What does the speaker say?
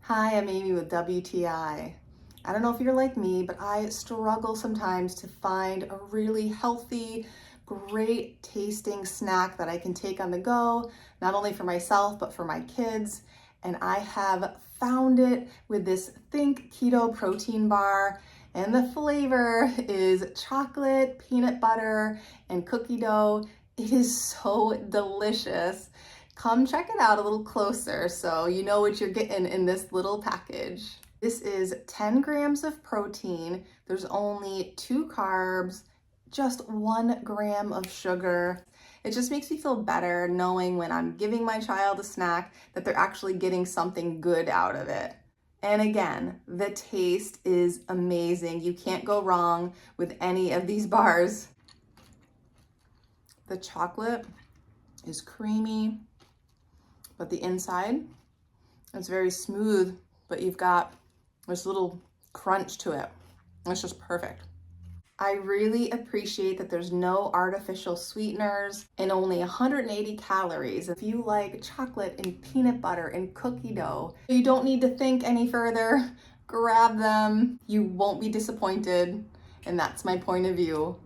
Hi, I'm Amy with WTI. I don't know if you're like me, but I struggle sometimes to find a really healthy, great tasting snack that I can take on the go, not only for myself, but for my kids. And I have found it with this Think Keto protein bar. And the flavor is chocolate, peanut butter, and cookie dough. It is so delicious. Come check it out a little closer so you know what you're getting in this little package. This is 10 grams of protein. There's only 2 carbs, just 1 gram of sugar. It just makes me feel better knowing when I'm giving my child a snack that they're actually getting something good out of it. And again, the taste is amazing. You can't go wrong with any of these bars. The chocolate is creamy, but the inside, it's very smooth, but you've got this little crunch to it. It's just perfect. I really appreciate that there's no artificial sweeteners and only 180 calories. If you like chocolate and peanut butter and cookie dough, you don't need to think any further. Grab them. You won't be disappointed. And that's my point of view.